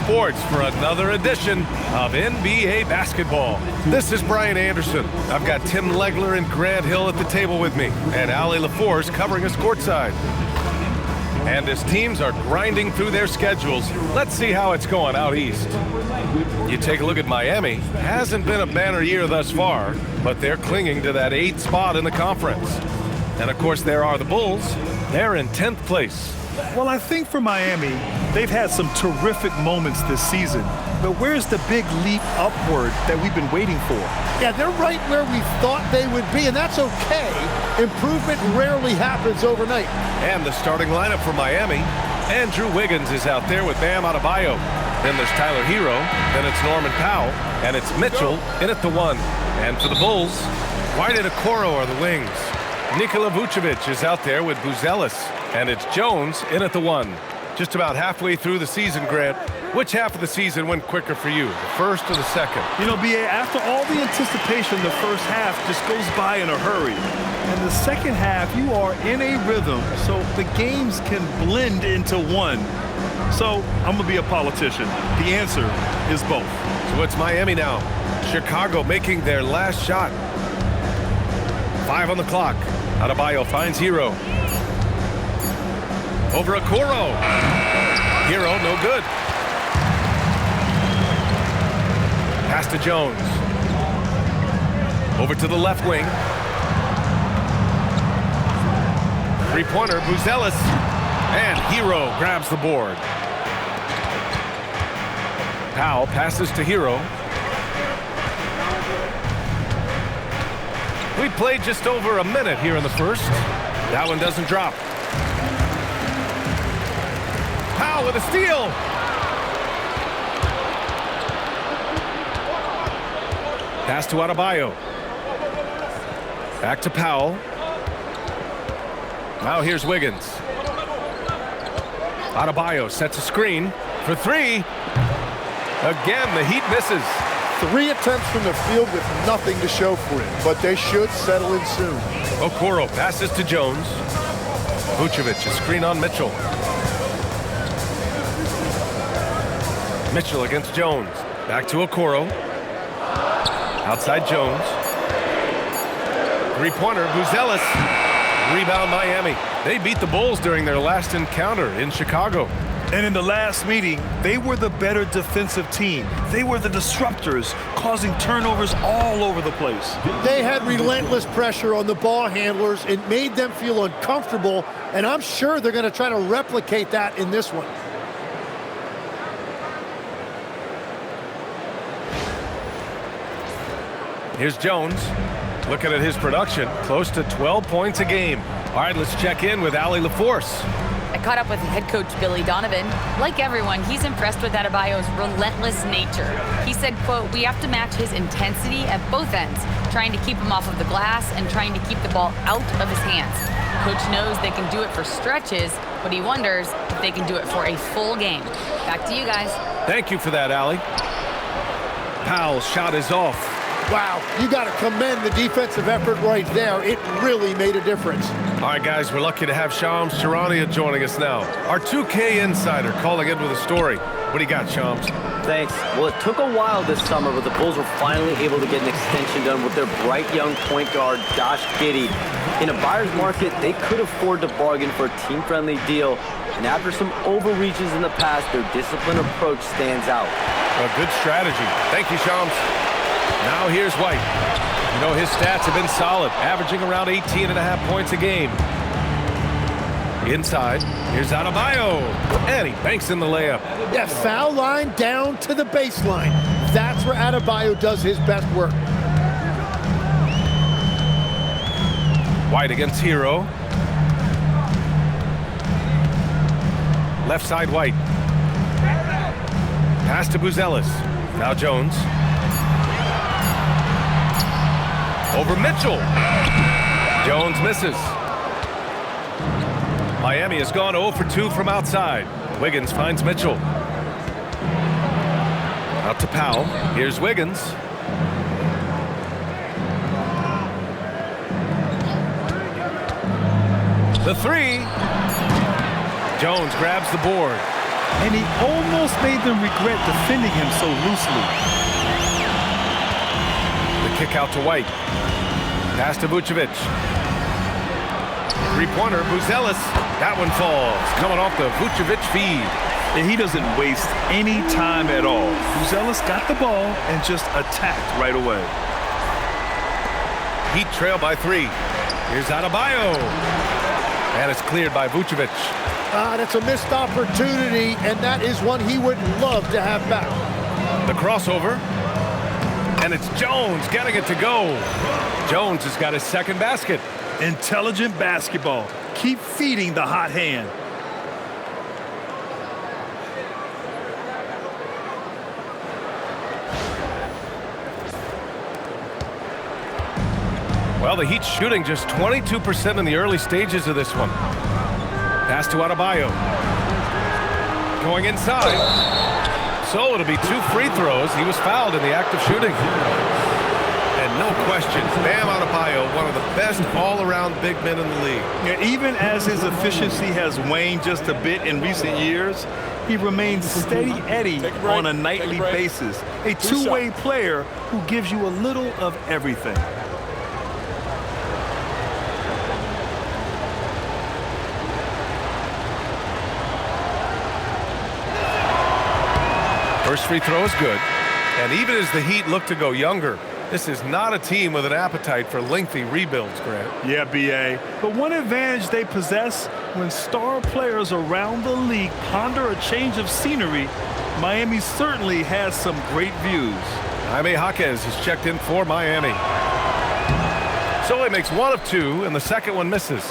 Sports for another edition of NBA basketball. This is Brian Anderson. I've got Tim Legler and Grant Hill at the table with me, and Ali LaForce covering us courtside. And as teams are grinding through their schedules, let's see how it's going out east. You take a look at Miami. Hasn't been a banner year thus far, but they're clinging to that 8th spot in the conference. And of course, there are the Bulls. They're in 10th place. Well, I think for Miami, they've had some terrific moments this season. But where's the big leap upward that we've been waiting for? Yeah, they're right where we thought they would be, and that's okay. Improvement rarely happens overnight. And the starting lineup for Miami. Andrew Wiggins is out there with Bam Adebayo. Then there's Tyler Herro. Then it's Norman Powell. And it's Mitchell in at the 1. And for the Bulls, White and Okoro are the wings. Nikola Vucevic is out there with Buzelis. And it's Jones in at the 1. Just about halfway through the season, Grant. Which half of the season went quicker for you, the first or the second? You know, B.A., after all the anticipation, the first half just goes by in a hurry. And the second half, you are in a rhythm, so the games can blend into one. So I'm going to be a politician. The answer is both. So it's Miami now. Chicago making their last shot. 5 on the clock. Adebayo finds Herro. Over Okoro. Herro, no good. Pass to Jones. Over to the left wing. Three-pointer, Buzelis. And Herro grabs the board. Powell passes to Herro. We played just over a minute here in the first. That one doesn't drop. Powell with a steal. Pass to Adebayo. Back to Powell. Now here's Wiggins. Adebayo sets a screen for 3. Again, the Heat misses. 3 attempts from the field with nothing to show for it, but they should settle in soon. Okoro passes to Jones. Vucevic, a screen on Mitchell. Mitchell against Jones. Back to Okoro. Outside Jones. Three-pointer, Buzelis. Rebound Miami. They beat the Bulls during their last encounter in Chicago. And in the last meeting, they were the better defensive team. They were the disruptors, causing turnovers all over the place. They had relentless pressure on the ball handlers. It made them feel uncomfortable, and I'm sure they're going to try to replicate that in this one. Here's Jones. Looking at his production, close to 12 points a game. All right, let's check in with Ali LaForce. I caught up with head coach Billy Donovan. Like everyone, he's impressed with Adebayo's relentless nature. He said, quote, "We have to match his intensity at both ends, trying to keep him off of the glass and trying to keep the ball out of his hands. Coach knows they can do it for stretches, but he wonders if they can do it for a full game." Back to you guys. Thank you for that, Ali. Powell's shot is off. Wow, you got to commend the defensive effort right there. It really made a difference. All right, guys, we're lucky to have Shams Charania joining us now. Our 2K insider calling in with a story. What do you got, Shams? Thanks. Well, it took a while this summer, but the Bulls were finally able to get an extension done with their bright young point guard, Josh Giddey. In a buyer's market, they could afford to bargain for a team-friendly deal, and after some overreaches in the past, their disciplined approach stands out. A good strategy. Thank you, Shams. Now here's White. You know, his stats have been solid, averaging around 18.5 points a game. Inside, here's Adebayo, and he banks in the layup. Yeah, foul line down to the baseline. That's where Adebayo does his best work. White against Herro. Left side, White. Pass to Buzelis. Now Jones. Over Mitchell. Jones misses. Miami has gone 0 for 2 from outside. Wiggins finds Mitchell. Out to Powell. Here's Wiggins. The 3. Jones grabs the board. and he almost made them regret defending him so loosely. The kick out to White. Pass to Vucevic. Three-pointer, Buzelis. That one falls. Coming off the Vucevic feed. And he doesn't waste any time at all. Buzelis got the ball and just attacked right away. Heat trail by 3. Here's Adebayo. And it's cleared by Vucevic. That's a missed opportunity, and that is one he would love to have back. The crossover. And it's Jones getting it to go. Jones has got his second basket. Intelligent basketball. Keep feeding the hot hand. Well, the Heat shooting just 22% in the early stages of this one. Pass to Adebayo. Going inside. So it'll be 2 free throws. He was fouled in the act of shooting. And no question, Bam Adebayo, one of the best all-around big men in the league. Yeah, even as his efficiency has waned just a bit in recent years, he remains steady Eddie on a nightly basis. A two-way player who gives you a little of everything. First free throw is good. And even as the Heat look to go younger, this is not a team with an appetite for lengthy rebuilds, Grant. Yeah, B.A. But one advantage they possess when star players around the league ponder a change of scenery, Miami certainly has some great views. Jaime Jaquez has checked in for Miami. So he makes 1 of 2, and the second one misses.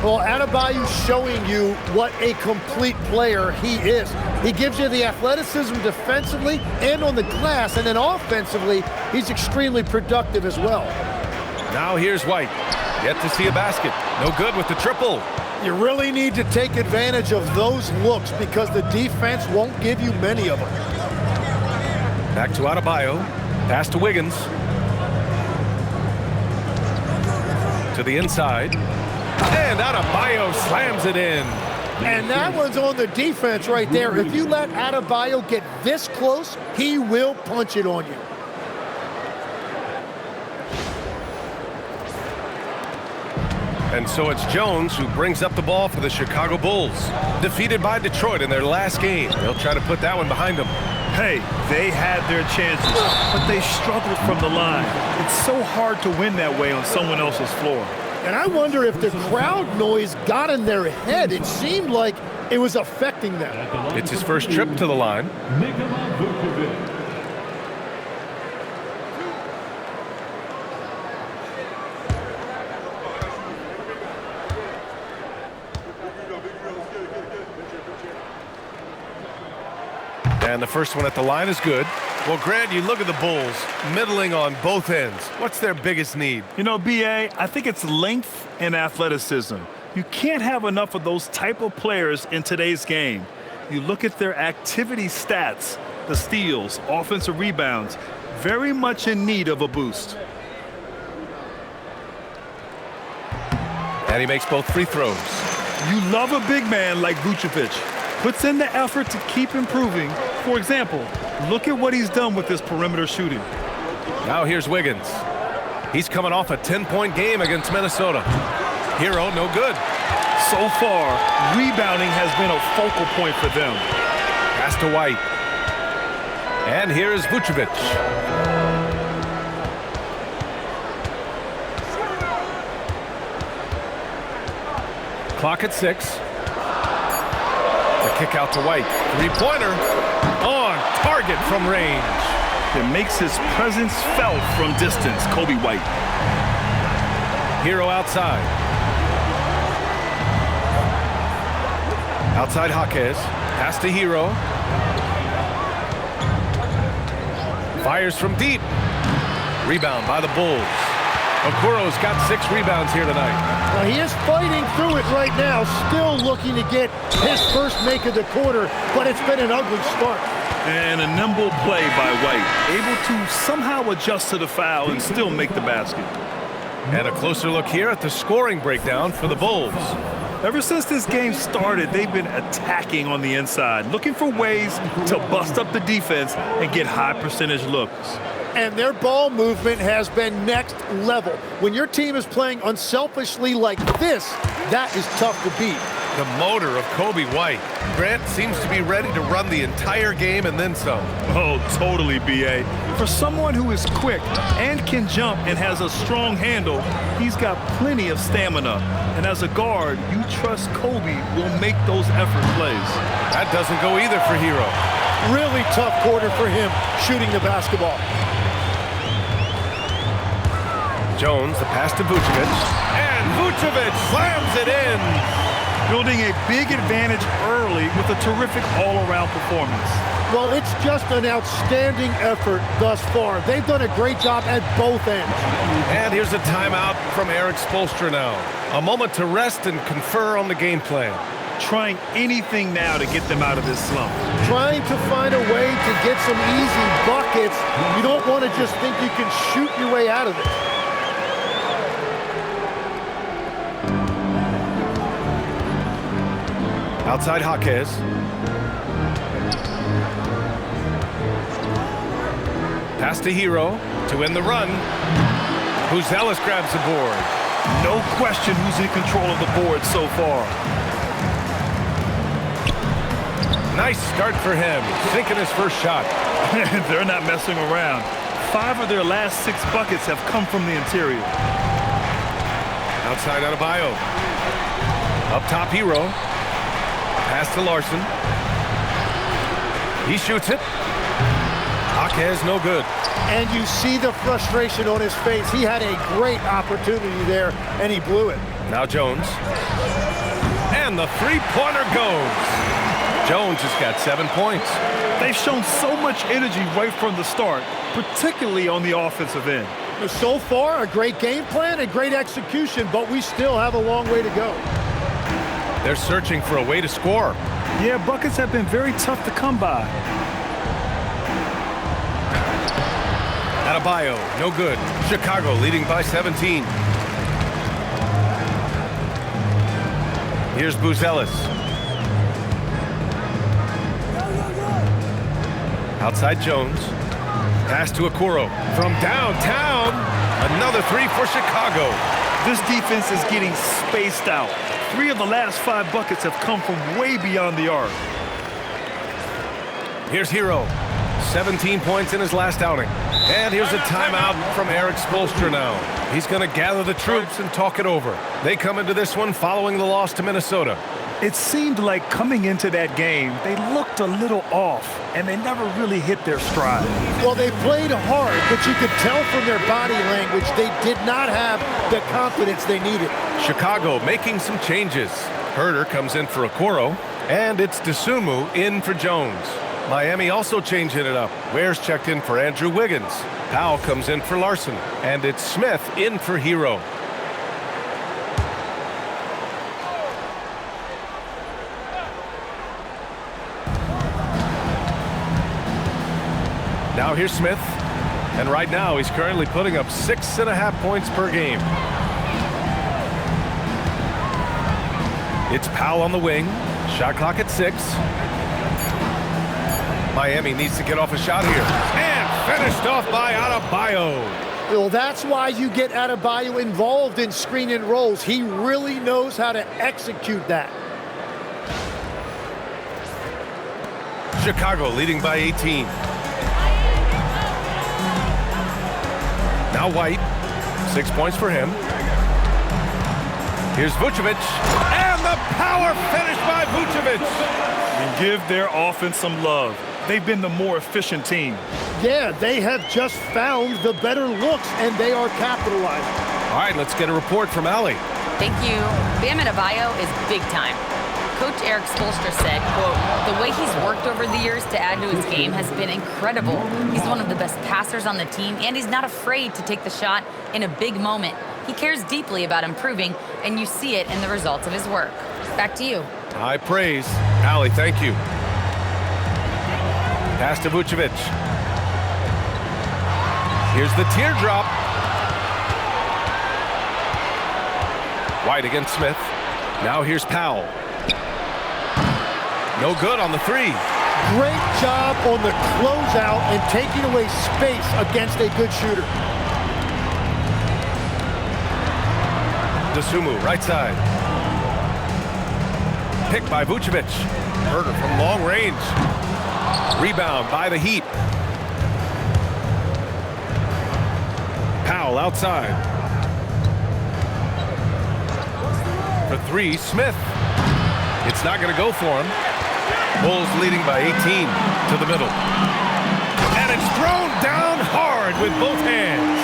Well, Adebayo's showing you what a complete player he is. He gives you the athleticism defensively and on the glass, and then offensively, he's extremely productive as well. Now here's White. Yet to see a basket. No good with the triple. You really need to take advantage of those looks because the defense won't give you many of them. Back to Adebayo. Pass to Wiggins. To the inside. And Adebayo slams it in. And that one's on the defense right there. If you let Adebayo get this close, he will punch it on you. And so it's Jones who brings up the ball for the Chicago Bulls. Defeated by Detroit in their last game. They'll try to put that one behind them. Hey, they had their chances, but they struggled from the line. It's so hard to win that way on someone else's floor. And I wonder if the crowd noise got in their head. It seemed like it was affecting them. It's his first trip to the line. And the first one at the line is good. Well, Grant, you look at the Bulls, middling on both ends. What's their biggest need? You know, B.A., I think it's length and athleticism. You can't have enough of those type of players in today's game. You look at their activity stats, the steals, offensive rebounds, very much in need of a boost. And he makes both free throws. You love a big man like Vucevic. Puts in the effort to keep improving. For example, look at what he's done with his perimeter shooting. Now here's Wiggins. He's coming off a 10-point game against Minnesota. Herro, no good. So far, rebounding has been a focal point for them. Pass to White. And here's Vucevic. Clock at 6. The kick out to White. Three-pointer on target from range. It makes his presence felt from distance, Coby White. Herro outside. Outside Jaquez. Pass to Herro. Fires from deep. Rebound by the Bulls. Okuro's got 6 rebounds here tonight. Well, he is fighting through it right now, still looking to get his first make of the quarter, but it's been an ugly start. And a nimble play by White, able to somehow adjust to the foul and still make the basket. And a closer look here at the scoring breakdown for the Bulls. Ever since this game started, they've been attacking on the inside, looking for ways to bust up the defense and get high percentage looks. And their ball movement has been next level. When your team is playing unselfishly like this, that is tough to beat. The motor of Coby White. Grant seems to be ready to run the entire game and then some. Oh, totally, B.A. For someone who is quick and can jump and has a strong handle, he's got plenty of stamina. And as a guard, you trust Coby will make those effort plays. That doesn't go either for Herro. Really tough quarter for him shooting the basketball. Jones, the pass to Vucevic. And Vucevic slams it in. Building a big advantage early with a terrific all-around performance. Well, it's just an outstanding effort thus far. They've done a great job at both ends. And here's a timeout from Eric Spoelstra now. A moment to rest and confer on the game plan. Trying anything now to get them out of this slump. Trying to find a way to get some easy buckets. You don't want to just think you can shoot your way out of it. Outside Jaquez. Pass to Herro to win the run. Buzelis grabs the board. No question who's in control of the board so far. Nice start for him. Sinking his first shot. They're not messing around. 5 of their last 6 buckets have come from the interior. Outside Adebayo. Up top Herro. Pass to Larson. He shoots it. Jaquez no good. And you see the frustration on his face. He had a great opportunity there, and he blew it. Now Jones. And the three-pointer goes. Jones has got 7 points. They've shown so much energy right from the start, particularly on the offensive end. So far, a great game plan, a great execution, but we still have a long way to go. They're searching for a way to score. Yeah, buckets have been very tough to come by. Adebayo, no good. Chicago leading by 17. Here's Buzelis. Outside Jones. Pass to Okoro. From downtown, another three for Chicago. This defense is getting spaced out. 3 of the last 5 buckets have come from way beyond the arc. Here's Herro. 17 points in his last outing. And here's a timeout from Eric Spoelstra now. He's going to gather the troops and talk it over. They come into this one following the loss to Minnesota. It seemed like coming into that game, they looked a little off, and they never really hit their stride. Well, they played hard, but you could tell from their body language they did not have the confidence they needed. Chicago making some changes. Herder comes in for Okoro, and it's Dosunmu in for Jones. Miami also changing it up. Ware's checked in for Andrew Wiggins. Powell comes in for Larson, and it's Smith in for Herro. Now here's Smith, and right now he's currently putting up 6.5 points per game. It's Powell on the wing. Shot clock at 6. Miami needs to get off a shot here. And finished off by Adebayo. Well, that's why you get Adebayo involved in screen and rolls. He really knows how to execute that. Chicago leading by 18. Now White, 6 points for him. Here's Vucevic, and the power finish by Vucevic. And give their offense some love. They've been the more efficient team. Yeah, they have just found the better looks, and they are capitalizing. All right, let's get a report from Allie. Thank you. Bam Adebayo is big time. Coach Eric Spoelstra said, quote, the way he's worked over the years to add to his game has been incredible. He's one of the best passers on the team, and he's not afraid to take the shot in a big moment. He cares deeply about improving, and you see it in the results of his work. Back to you. High praise. Allie, thank you. Pass to Vucevic. Here's the teardrop. White against Smith. Now here's Powell. No good on the three. Great job on the closeout and taking away space against a good shooter. Dosunmu, right side. Picked by Vucevic. Herro from long range. Rebound by the Heat. Powell outside. For three, Smith. It's not going to go for him. Bulls leading by 18 to the middle. And it's thrown down hard with both hands.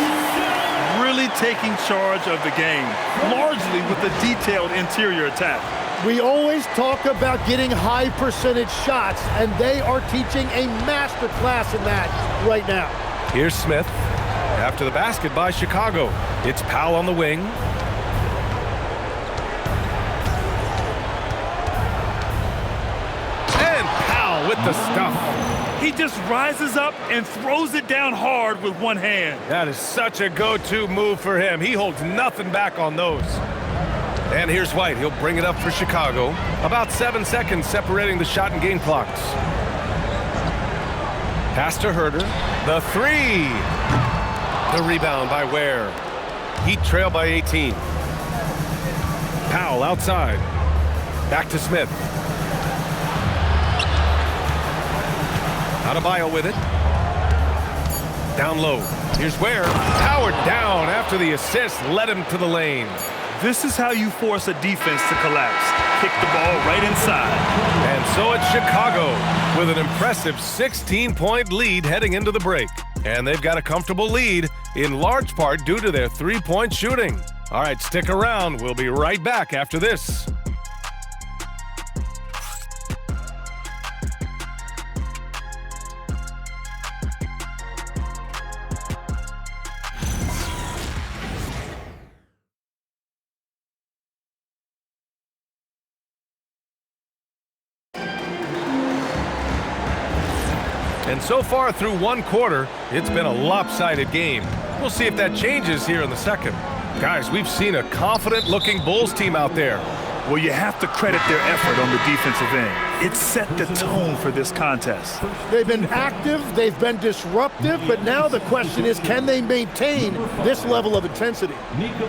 Really taking charge of the game, largely with the detailed interior attack. We always talk about getting high percentage shots, and they are teaching a master class in that right now. Here's Smith. After the basket by Chicago. It's Powell on the wing. And Powell with the stuff. He just rises up and throws it down hard with one hand. That is such a go-to move for him. He holds nothing back on those. And here's White. He'll bring it up for Chicago. About 7 seconds separating the shot and game clocks. Pass to Herro. The three. The rebound by Ware. Heat trail by 18. Powell outside. Back to Smith. Adebayo with it. Down low. Here's Ware. Powered down after the assist led him to the lane. This is how you force a defense to collapse. Kick the ball right inside. And so it's Chicago with an impressive 16-point lead heading into the break. And they've got a comfortable lead in large part due to their three-point shooting. All right, stick around. We'll be right back after this. And so far through one quarter, it's been a lopsided game. We'll see if that changes here in the second. Guys, we've seen a confident-looking Bulls team out there. Well, you have to credit their effort on the defensive end. It set the tone for this contest. They've been active, they've been disruptive, but now the question is, can they maintain this level of intensity?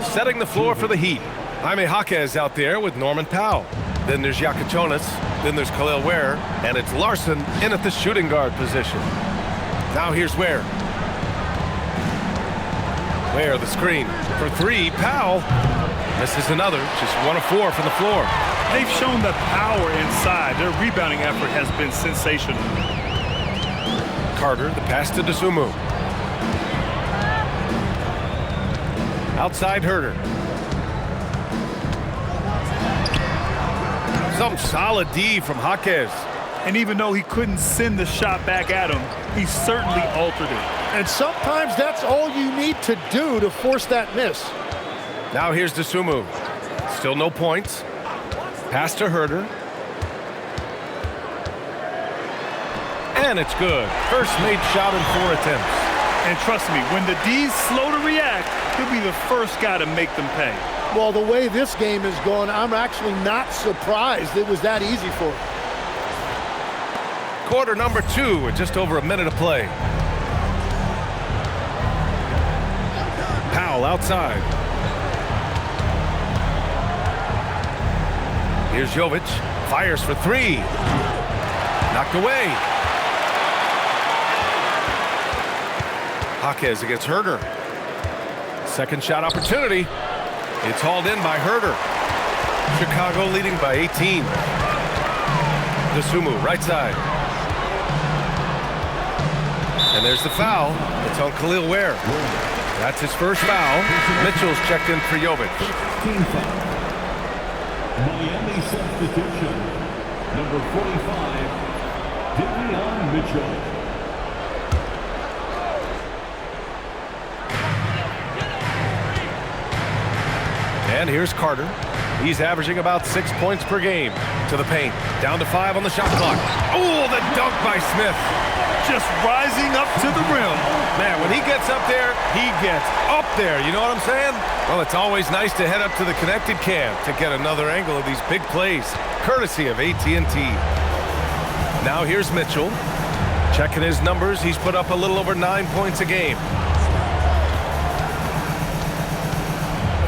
Setting the floor for the Heat. Jaime Jaquez out there with Norman Powell. Then there's Jonas. Then there's Khalil Ware. And it's Larson in at the shooting guard position. Now here's Ware. Ware, the screen. For three, Powell. Misses another. Just 1 of 4 from the floor. They've shown the power inside. Their rebounding effort has been sensational. Carter, the pass to Dosunmu. Outside Herro. Some solid D from Jaquez. And even though he couldn't send the shot back at him, he certainly altered it. And sometimes that's all you need to do to force that miss. Now here's Dosunmu. Still no points. Pass to Herro. And it's good. First made shot in 4 attempts. And trust me, when the D's slow to react, he'll be the first guy to make them pay. Well, the way this game is going, I'm actually not surprised it was that easy for him. Quarter number 2 with just over a minute of play. Powell outside. Here's Jovic. Fires for 3. Knocked away. Jaquez against Herro. Second shot opportunity. It's hauled in by Herro. Chicago leading by 18. Dosunmu, right side. And there's the foul. It's on Khalil Ware. That's his first foul. Mitchell's checked in for Jovic. Miami substitution. Number 45, Davion Mitchell. And here's Carter. He's averaging about 6 points per game. To the paint. Down to 5 on the shot clock. Oh, the dunk by Smith. Just rising up to the rim. Man, when he gets up there, he gets up there. You know what I'm saying? Well, it's always nice to head up to the connected cam to get another angle of these big plays, courtesy of AT&T. Now here's Mitchell. Checking his numbers, he's put up a little over 9 points a game.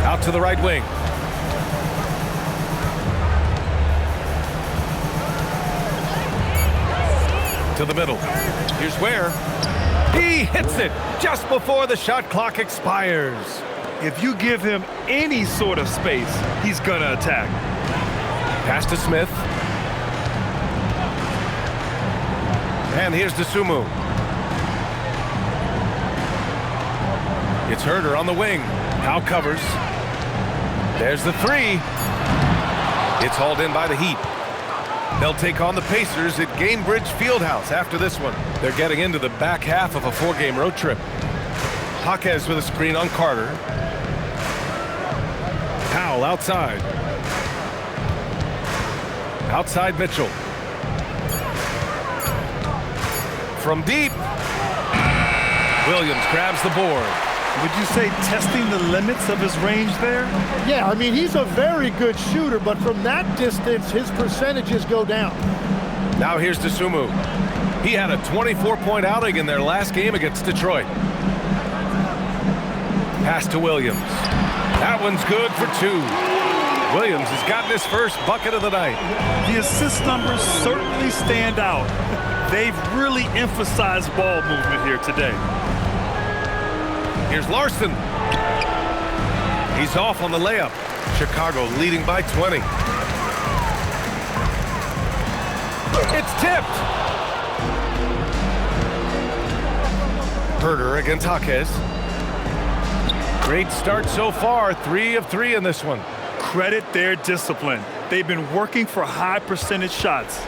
Out to the right wing. To the middle. Here's where. He hits it just before the shot clock expires. If you give him any sort of space, he's going to attack. Pass to Smith. And here's Dosunmu. It's Herro on the wing. Now covers. There's the three. It's hauled in by the Heat. They'll take on the Pacers at Gainbridge Fieldhouse after this one. They're getting into the back half of a 4-game road trip. Jaquez with a screen on Carter. Powell outside. Outside Mitchell. From deep. Williams grabs the board. Would you say testing the limits of his range there? Yeah, I mean, he's a very good shooter, but from that distance, his percentages go down. Now here's Dosunmu. He had a 24-point outing in their last game against Detroit. Pass to Williams. That one's good for 2. Williams has gotten his first bucket of the night. The assist numbers certainly stand out. They've really emphasized ball movement here today. Here's Larson. He's off on the layup. Chicago leading by 20. It's tipped. Herro against Jaquez. Great start so far. 3 of 3 in this one. Credit their discipline. They've been working for high percentage shots.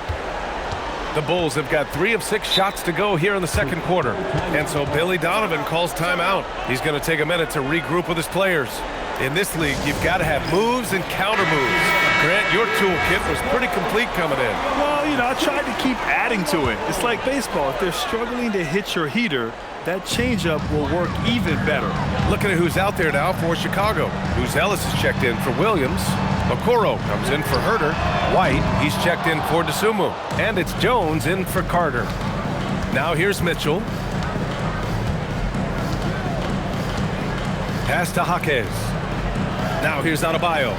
The Bulls have got 3 of 6 shots to go here in the second quarter. And so Billy Donovan calls timeout. He's going to take a minute to regroup with his players. In this league, you've got to have moves and counter moves. Grant, your toolkit was pretty complete coming in. Well, you know, I tried to keep adding to it. It's like baseball. If they're struggling to hit your heater, that changeup will work even better. Looking at who's out there now for Chicago. Who's Ellis is checked in for Williams. Okoro comes in for Herro. White, he's checked in for Dosunmu. And it's Jones in for Carter. Now here's Mitchell. Pass to Jaquez. Now here's Adebayo.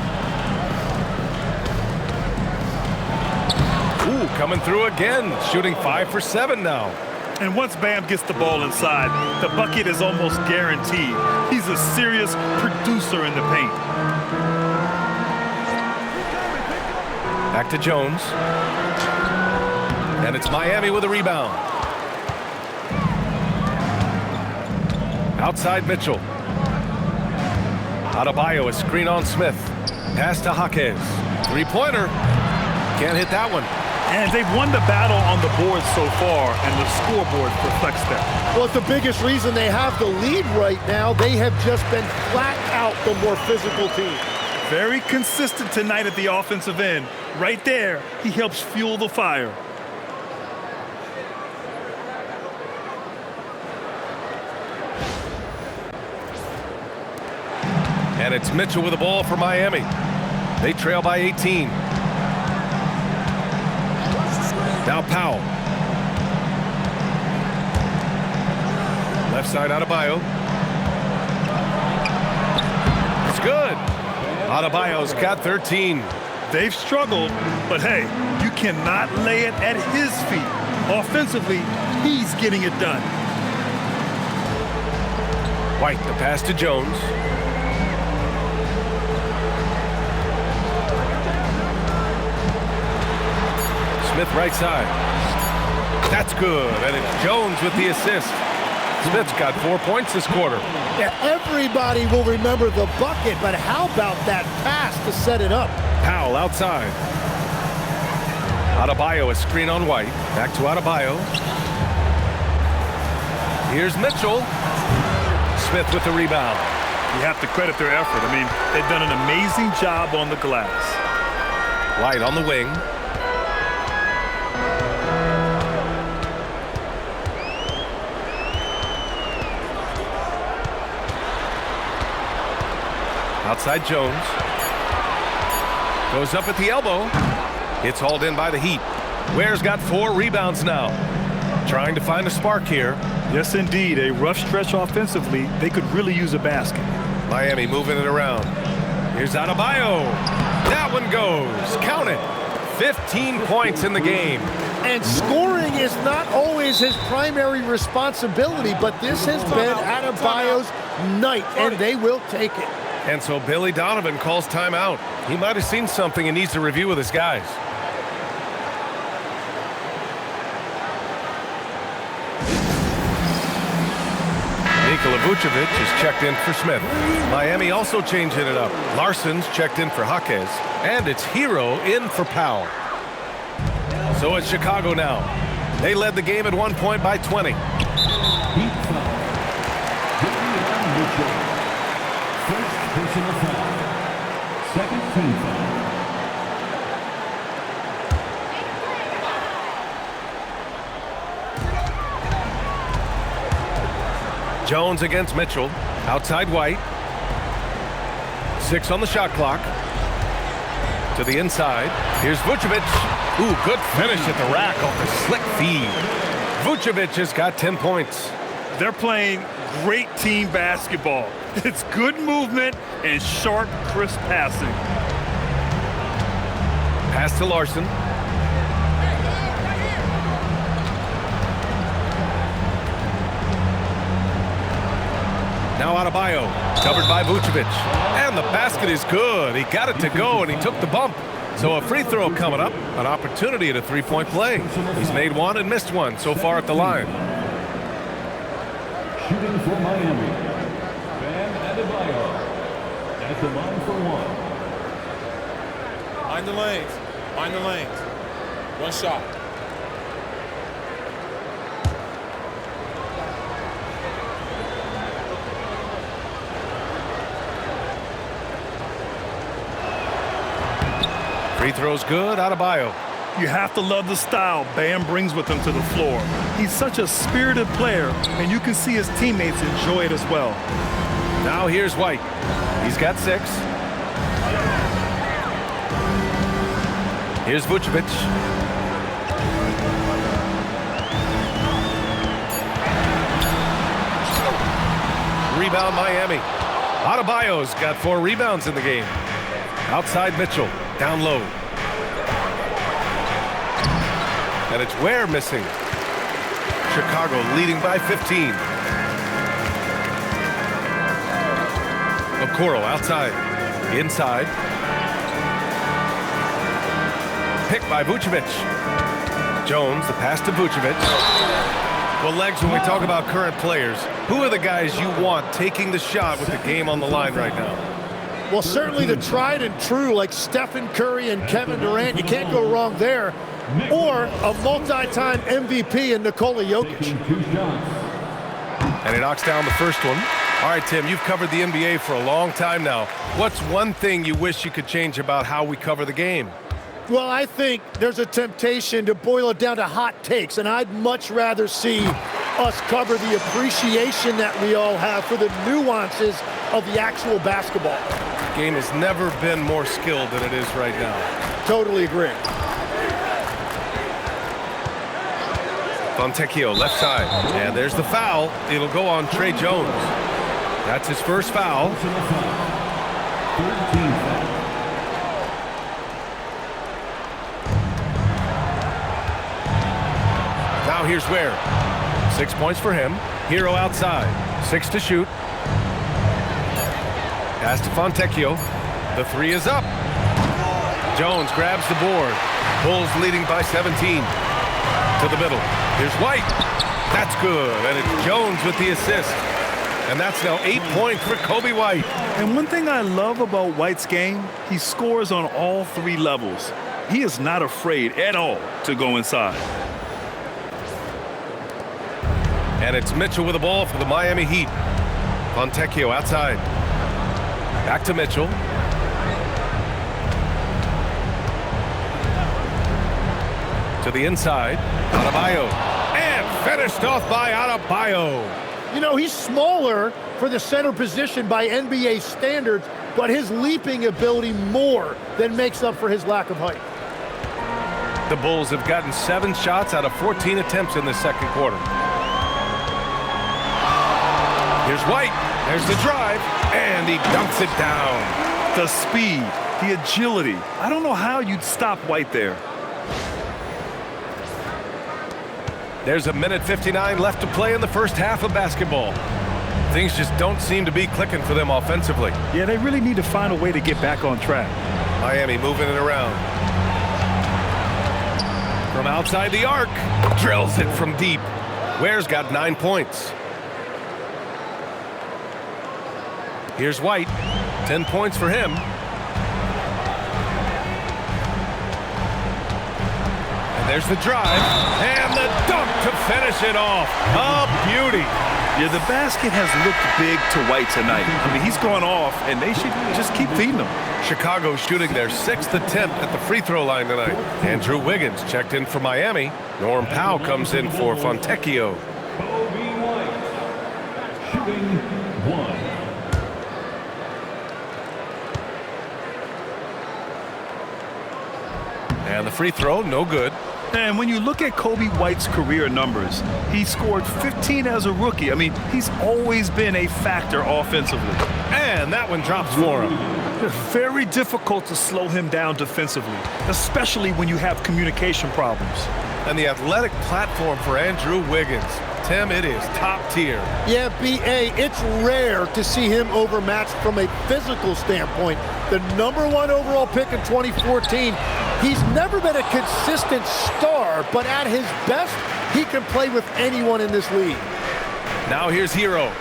Ooh, coming through again. Shooting 5 for 7 now. And once Bam gets the ball inside, the bucket is almost guaranteed. He's a serious producer in the paint. Back to Jones. And it's Miami with a rebound. Outside Mitchell. Adebayo, a screen on Smith. Pass to Jaquez. 3-pointer. Can't hit that one. And they've won the battle on the board so far, and the scoreboard reflects that. Well, it's the biggest reason they have the lead right now. They have just been flat out the more physical team. Very consistent tonight at the offensive end. Right there, he helps fuel the fire. And it's Mitchell with the ball for Miami. They trail by 18. Now Powell. Left side Adebayo. It's good. Adebayo's got 13. They've struggled, but hey, you cannot lay it at his feet. Offensively, he's getting it done. White, the pass to Jones. Smith right side. That's good, and it's Jones with the assist. Smith's got 4 points this quarter. Yeah, everybody will remember the bucket, but how about that pass to set it up? Powell outside. Adebayo, a screen on White. Back to Adebayo. Here's Mitchell. Smith with the rebound. You have to credit their effort. I mean, they've done an amazing job on the glass. White on the wing. Outside Jones. Goes up at the elbow. It's hauled in by the Heat. Ware's got 4 rebounds now. Trying to find a spark here. Yes, indeed. A rough stretch offensively. They could really use a basket. Miami moving it around. Here's Adebayo. That one goes. Count it. 15 points in the game. And scoring is not always his primary responsibility, but this has been Adebayo's night, and they will take it. And so Billy Donovan calls timeout. He might have seen something and needs to review with his guys. Nikola Vucevic is checked in for Smith. Miami also changing it up. Larson's checked in for Jaquez. And it's Herro in for Powell. So it's Chicago now. They led the game at 1 point by 20. Heat foul. Mitchell. First personal foul. Second team foul. Jones against Mitchell. Outside White. 6 on the shot clock. To the inside. Here's Vucevic. Ooh, good finish at the rack off the slick feed. Vucevic has got 10 points. They're playing great team basketball. It's good movement and sharp, crisp passing. Pass to Larson. Now Adebayo, covered by Vucevic. And the basket is good. He got it to go, and he took the bump. So a free throw coming up, an opportunity at a three-point play. He's made one and missed one so far at the line. Shooting for Miami, Bam Adebayo at the line for one. Mind the lanes. Mind the lanes. One shot. Free throw's good, Adebayo. You have to love the style Bam brings with him to the floor. He's such a spirited player, and you can see his teammates enjoy it as well. Now here's White. He's got 6. Here's Vucevic. Rebound Miami. Adebayo's got 4 rebounds in the game. Outside Mitchell. Down low. And it's Ware missing. Chicago leading by 15. Okoro outside. Inside. Picked by Vucevic. Jones, the pass to Vucevic. Well, Legs, when we talk about current players, who are the guys you want taking the shot with the game on the line right now? Well, certainly the tried and true like Stephen Curry and Kevin Durant. You can't go wrong there. Or a multi-time MVP in Nikola Jokic. And he knocks down the first one. All right, Tim, you've covered the NBA for a long time now. What's one thing you wish you could change about how we cover the game? Well, I think there's a temptation to boil it down to hot takes, and I'd much rather see us cover the appreciation that we all have for the nuances of the actual basketball. The game has never been more skilled than it is right now. Totally agree. Fontecchio, left side. And there's the foul. It'll go on Trey Jones. That's his first foul. Now here's Ware. 6 points for him. Herro outside. 6 to shoot. Pass to Fontecchio. The 3 is up. Jones grabs the board. Bulls leading by 17. To the middle. Here's White. That's good. And it's Jones with the assist. And that's now 8 points for Coby White. And one thing I love about White's game, he scores on all 3 levels. He is not afraid at all to go inside. And it's Mitchell with the ball for the Miami Heat. Fontecchio outside. Back to Mitchell. To the inside. Adebayo. And finished off by Adebayo. You know, he's smaller for the center position by NBA standards, but his leaping ability more than makes up for his lack of height. The Bulls have gotten 7 shots out of 14 attempts in the second quarter. Here's White. There's the drive, and he dunks it down. The speed, the agility. I don't know how you'd stop White there. There's a minute 59 left to play in the first half of basketball. Things just don't seem to be clicking for them offensively. Yeah, they really need to find a way to get back on track. Miami moving it around. From outside the arc, drills it from deep. Ware's got 9 points. Here's White, 10 points for him. And there's the drive, and the dunk to finish it off. A beauty. Yeah, the basket has looked big to White tonight. I mean, he's gone off, and they should just keep feeding him. Chicago shooting their 6th attempt at the free throw line tonight. Andrew Wiggins checked in for Miami. Norm Powell comes in for Fontecchio. Coby White, shooting 1. And the free throw, no good. And when you look at Coby White's career numbers, he scored 15 as a rookie. I mean, he's always been a factor offensively. And that one drops for him. Very difficult to slow him down defensively, especially when you have communication problems. And the athletic platform for Andrew Wiggins. Tim, it is top tier. Yeah, B.A., it's rare to see him overmatched from a physical standpoint. The #1 overall pick in 2014, he's never been a consistent star, but at his best, he can play with anyone in this league. Now here's Herro.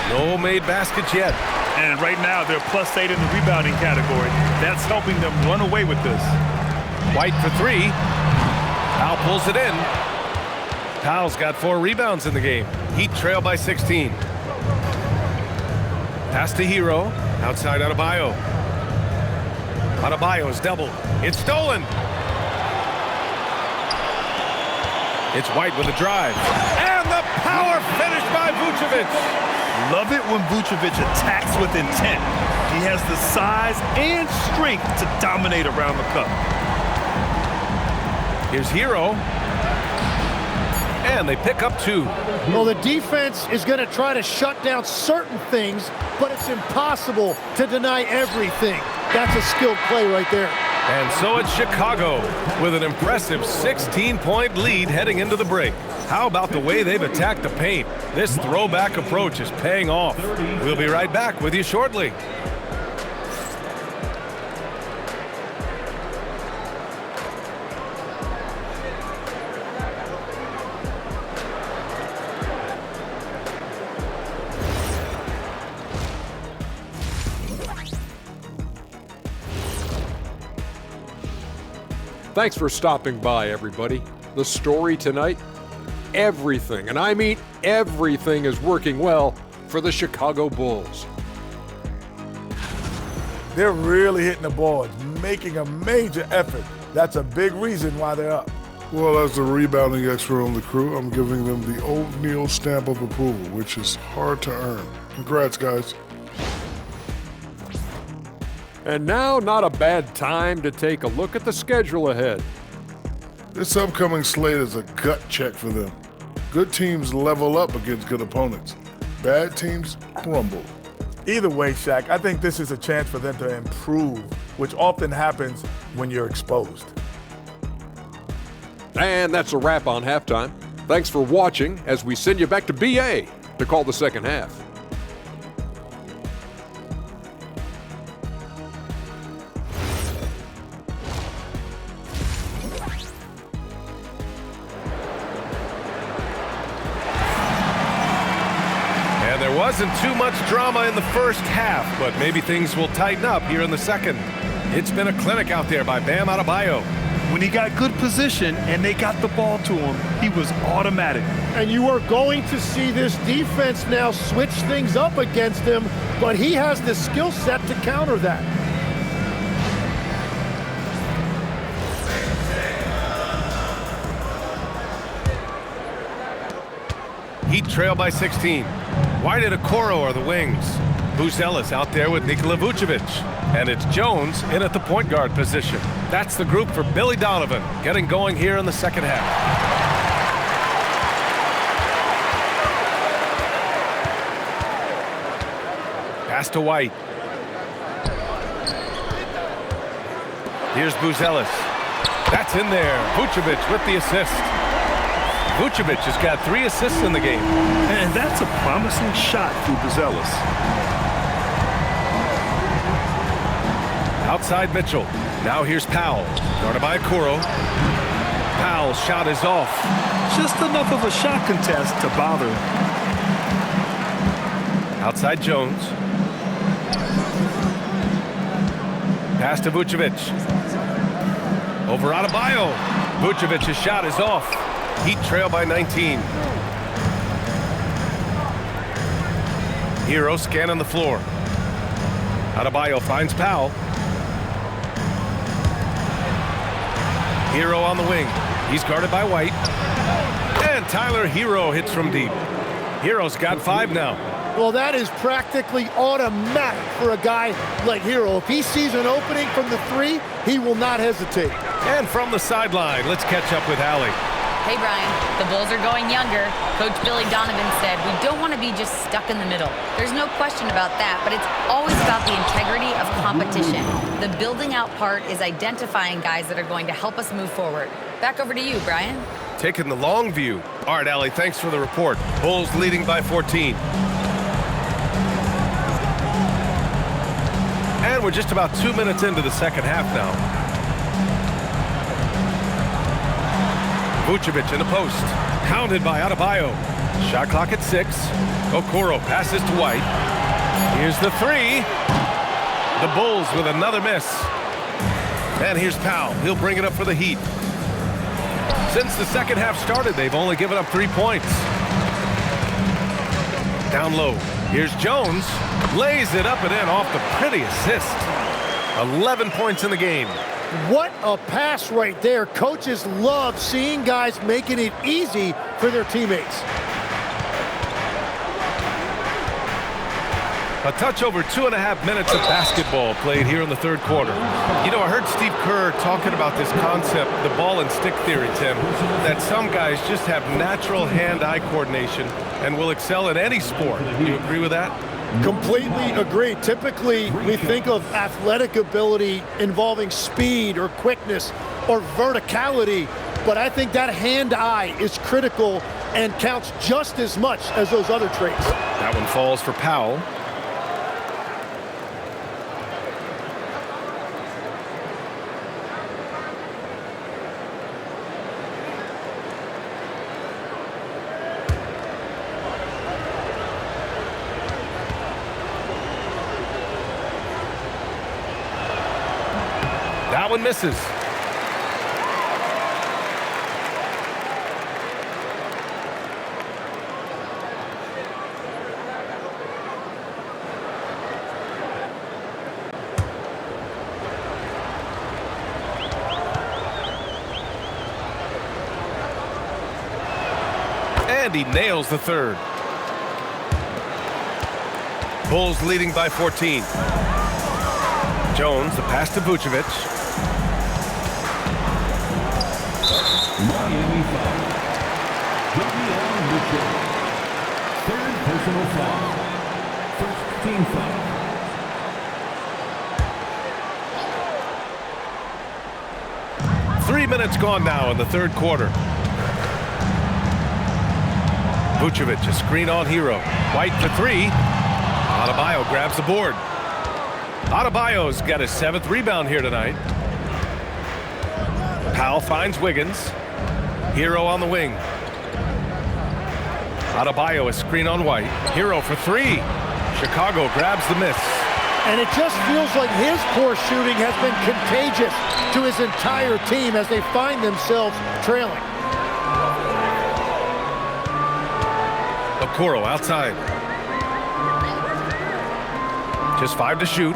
No made baskets yet. And right now, they're +8 in the rebounding category. That's helping them run away with this. White for 3. Powell pulls it in. Powell's got 4 rebounds in the game. Heat trail by 16. Pass to Herro. Outside Adebayo. Adebayo's doubled. It's stolen. It's White with a drive. And the power finish by Vucevic. Love it when Vucevic attacks with intent. He has the size and strength to dominate around the cup. Here's Herro. And they pick up 2. Well, the defense is going to try to shut down certain things, but it's impossible to deny everything. That's a skilled play right there. And so it's Chicago with an impressive 16-point lead heading into the break. How about the way they've attacked the paint? This throwback approach is paying off. We'll be right back with you shortly. Thanks for stopping by, everybody. The story tonight, everything, and I mean everything, is working well for the Chicago Bulls. They're really hitting the boards, making a major effort. That's a big reason why they're up. Well, as the rebounding expert on the crew, I'm giving them the O'Neal stamp of approval, which is hard to earn. Congrats, guys. And now, not a bad time to take a look at the schedule ahead. This upcoming slate is a gut check for them. Good teams level up against good opponents. Bad teams crumble. Either way, Shaq, I think this is a chance for them to improve, which often happens when you're exposed. And that's a wrap on halftime. Thanks for watching as we send you back to BA to call the second half. Wasn't too much drama in the first half, but maybe things will tighten up here in the second. It's been a clinic out there by Bam Adebayo. When he got good position and they got the ball to him, he was automatic. And you are going to see this defense now switch things up against him, but he has the skill set to counter that. Heat trail by 16. White and Okoro are the wings. Buzelis out there with Nikola Vucevic. And it's Jones in at the point guard position. That's the group for Billy Donovan, getting going here in the second half. Pass to White. Here's Buzelis. That's in there. Vucevic with the assist. Vucevic has got 3 assists in the game. And that's a promising shot for Buzelis. Outside Mitchell. Now here's Powell. Guarded by Okoro. Powell's shot is off. Just enough of a shot contest to bother him. Outside Jones. Pass to Vucevic. Over Adebayo. Vucevic's shot is off. Heat trail by 19. Herro scanning the floor. Adebayo finds Powell. Herro on the wing. He's guarded by White. And Tyler Herro hits from deep. Herro's got 5 now. Well, that is practically automatic for a guy like Herro. If he sees an opening from the 3, he will not hesitate. And from the sideline, let's catch up with Allie. Hey, Brian, the Bulls are going younger. Coach Billy Donovan said, we don't want to be just stuck in the middle. There's no question about that, but it's always about the integrity of competition. The building out part is identifying guys that are going to help us move forward. Back over to you, Brian. Taking the long view. All right, Allie, thanks for the report. Bulls leading by 14. And we're just about 2 minutes into the second half now. Vucevic in the post. Pounded by Adebayo. Shot clock at 6. Okoro passes to White. Here's the 3. The Bulls with another miss. And here's Powell. He'll bring it up for the Heat. Since the second half started, they've only given up 3 points. Down low. Here's Jones. Lays it up and in off the pretty assist. 11 points in the game. What a pass right there. Coaches love seeing guys making it easy for their teammates. A touch over 2.5 minutes of basketball played here in the third quarter. You know, I heard Steve Kerr talking about this concept, the ball and stick theory, Tim, that some guys just have natural hand-eye coordination and will excel in any sport. Do you agree with that? Completely agree. Typically, we think of athletic ability involving speed or quickness or verticality, but I think that hand-eye is critical and counts just as much as those other traits. That one falls for Powell. That one misses. And he nails the third. Bulls leading by 14. Jones, the pass to Vucevic. Miami foul. Mitchell. Third personal foul. First team foul. Three minutes gone now in the third quarter. Vucevic, a screen on Herro. White for 3. Adebayo grabs the board. Adebayo's got his 7th rebound here tonight. Powell finds Wiggins. Herro on the wing. Adebayo, a screen on White. Herro for 3. Chicago grabs the miss. And it just feels like his poor shooting has been contagious. to his entire team as they find themselves trailing. Okoro outside. Just 5 to shoot.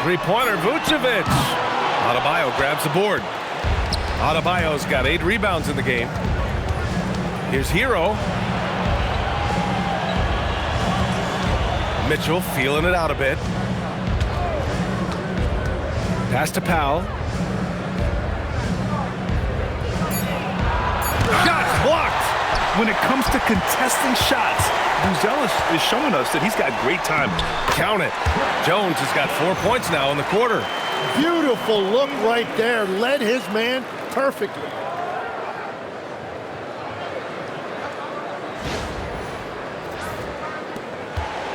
Three-pointer, Vucevic. Adebayo grabs the board. Adebayo's got 8 rebounds in the game. Here's Herro. Mitchell feeling it out a bit. Pass to Powell. Shots blocked. When it comes to contesting shots, Buzelis is showing us that he's got great timing. Count it. Jones has got 4 points now in the quarter. Beautiful look right there. Led his man perfectly.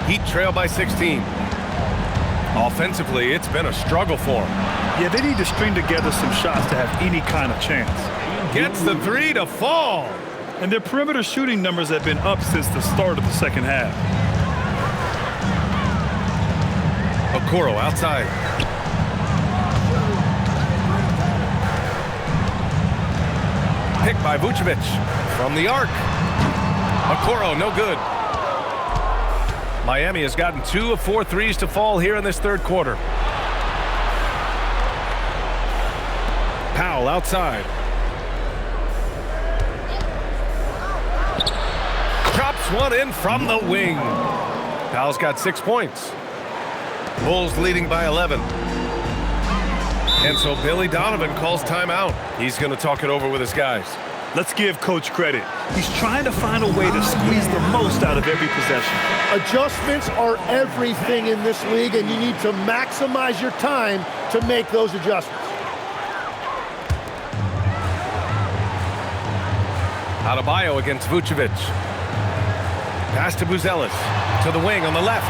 Heat trail by 16. Offensively, it's been a struggle for them. Yeah, they need to string together some shots to have any kind of chance. Gets the 3 to fall. And their perimeter shooting numbers have been up since the start of the second half. Okoro outside. Picked by Vucevic from the arc. Okoro, no good. Miami has gotten 2 of 4 threes to fall here in this third quarter. Powell outside. Drops one in from the wing. Powell's got 6 points. Bulls leading by 11. And so Billy Donovan calls timeout. He's going to talk it over with his guys. Let's give Coach credit. He's trying to find a way to squeeze the most out of every possession. Adjustments are everything in this league, and you need to maximize your time to make those adjustments. Adebayo against Vucevic. Pass to Buzelis. To the wing on the left.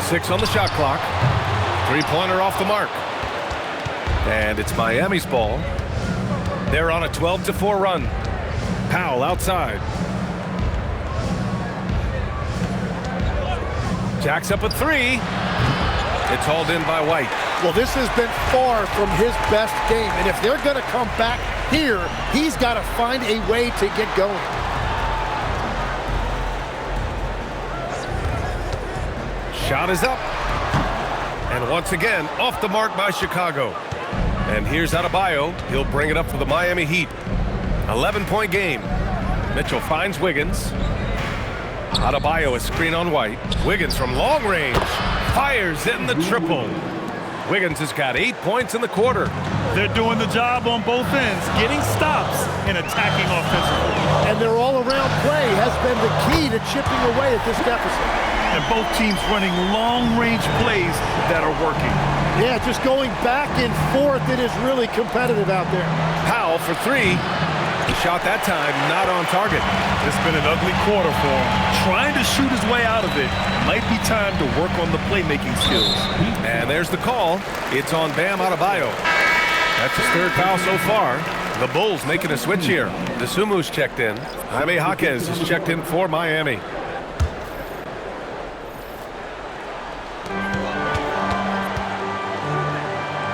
6 on the shot clock. Three-pointer off the mark. And it's Miami's ball. They're on a 12-4 run. Powell outside. Jacks up a 3. It's hauled in by White. Well, this has been far from his best game, and if they're going to come back here, he's got to find a way to get going. Shot is up. And once again, off the mark by Chicago. And here's Adebayo. He'll bring it up for the Miami Heat. 11-point game. Mitchell finds Wiggins. Adebayo is screen on White. Wiggins from long range. Fires in the triple. Wiggins has got 8 points in the quarter. They're doing the job on both ends, getting stops and attacking offensively. And their all-around play has been the key to chipping away at this deficit. And both teams running long-range plays that are working. Yeah, just going back and forth. It is really competitive out there. Powell for 3. He shot that time, not on target. It's been an ugly quarter for him. Trying to shoot his way out of it. Might be time to work on the playmaking skills. And there's the call. It's on Bam Adebayo. That's his 3rd foul so far. The Bulls making a switch here. DeSumu's checked in. Jaime Jaquez is checked in for Miami.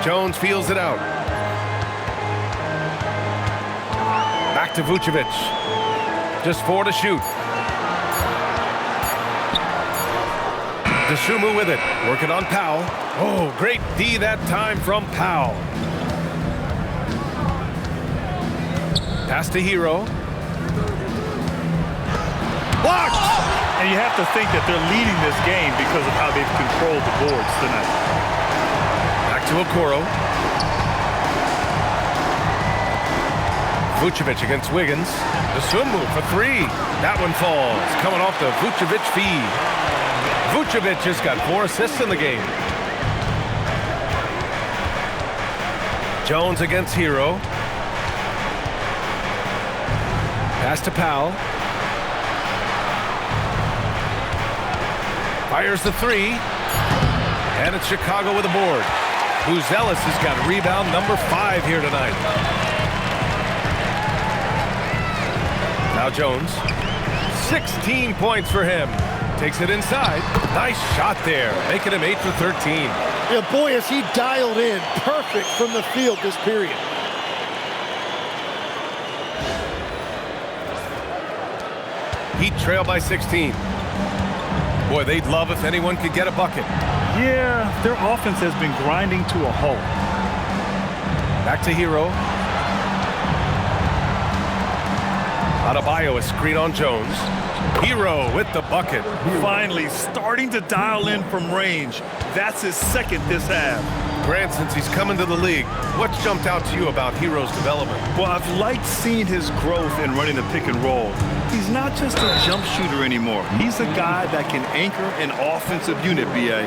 Jones feels it out. Back to Vucevic. Just 4 to shoot. DeSumo with it. Working on Powell. Oh, great D that time from Powell. Pass to Herro. Blocked! And you have to think that they're leading this game because of how they've controlled the boards tonight. Back to Okoro. Vucevic against Wiggins. DeSumo for 3. That one falls. Coming off the Vucevic feed. Vucevic has got 4 assists in the game. Jones against Herro. Pass to Powell. Fires the 3. And it's Chicago with a board. Buzelis has got rebound number 5 here tonight. Now Jones. 16 points for him. Takes it inside. Nice shot there, making him 8 for 13. Yeah, boy, is he dialed in. Perfect from the field this period. Heat trail by 16. Boy, they'd love if anyone could get a bucket. Yeah, their offense has been grinding to a halt. Back to Herro. Adebayo, a screen on Jones. Herro with the bucket. Finally starting to dial in from range. That's his second this half. Grant, since he's come into the league, what's jumped out to you about Herro's development? Well, I've liked seeing his growth in running the pick and roll. He's not just a jump shooter anymore. He's a guy that can anchor an offensive unit, B.A.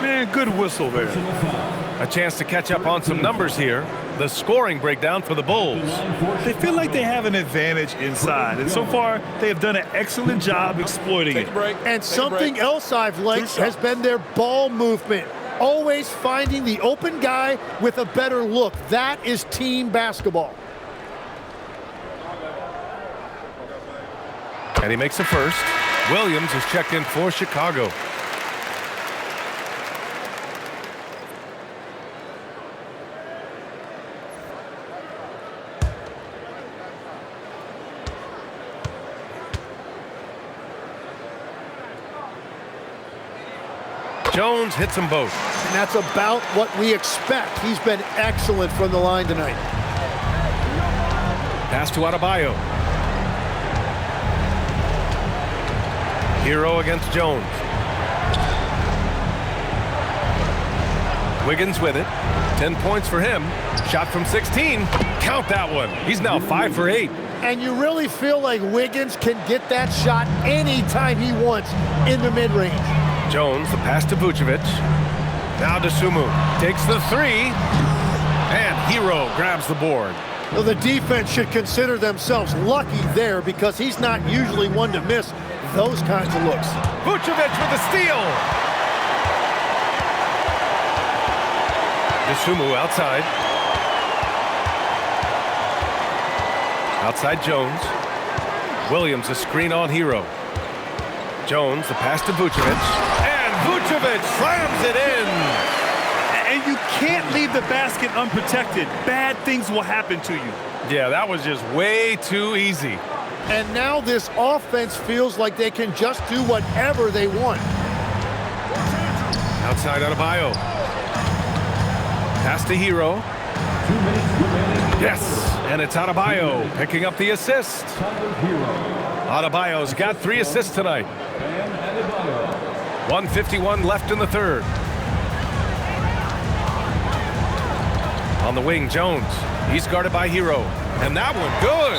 Man, good whistle there. A chance to catch up on some numbers here. The scoring breakdown for the Bulls. They feel like they have an advantage inside, and so far they have done an excellent job exploiting it. And something else I've liked has been their ball movement. Always finding the open guy with a better look. That is team basketball. And he makes the first. Williams is checked in for Chicago. Jones hits them both. And that's about what we expect. He's been excellent from the line tonight. Pass to Adebayo. Herro against Jones. Wiggins with it. 10 points for him. Shot from 16. Count that one. He's now 5 for 8. And you really feel like Wiggins can get that shot anytime he wants in the mid-range. Jones, the pass to Vucevic. Now to Sumu. Takes the three. And Herro grabs the board. Well, the defense should consider themselves lucky there because he's not usually one to miss those kinds of looks. Vucevic with the steal. Sumu outside. Outside Jones. Williams a screen on Herro. Jones the pass to Vucevic. And Vucevic slams it in. And you can't leave the basket unprotected. Bad things will happen to you. Yeah, that was just way too easy. And now this offense feels like they can just do whatever they want. Outside Adebayo. Pass to Herro. Yes, and it's Adebayo picking up the assist. Adebayo's got 3 assists tonight. 1:51 left in the third. On the wing, Jones. He's guarded by Herro. And that one, good.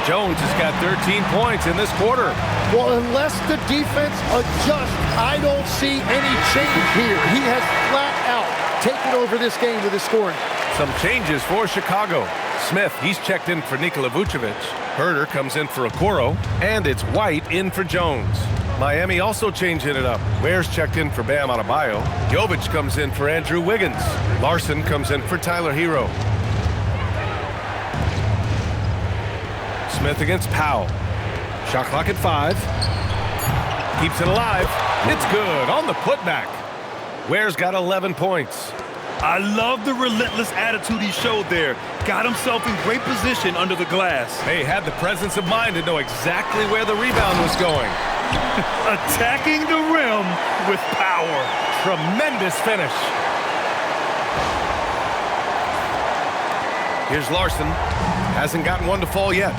Jones has got 13 points in this quarter. Well, unless the defense adjusts, I don't see any change here. He has flat out taken over this game with his scoring. Some changes for Chicago. Smith, he's checked in for Nikola Vucevic. Herder comes in for Okoro. And it's White in for Jones. Miami also changing it up. Ware's checked in for Bam Adebayo. Jovic comes in for Andrew Wiggins. Larson comes in for Tyler Herro. Smith against Powell. Shot clock at 5. Keeps it alive. It's good on the putback. Ware's got 11 points. I love the relentless attitude he showed there. Got himself in great position under the glass. They had the presence of mind to know exactly where the rebound was going. Attacking the rim with power. Tremendous finish. Here's Larson. Hasn't gotten one to fall yet.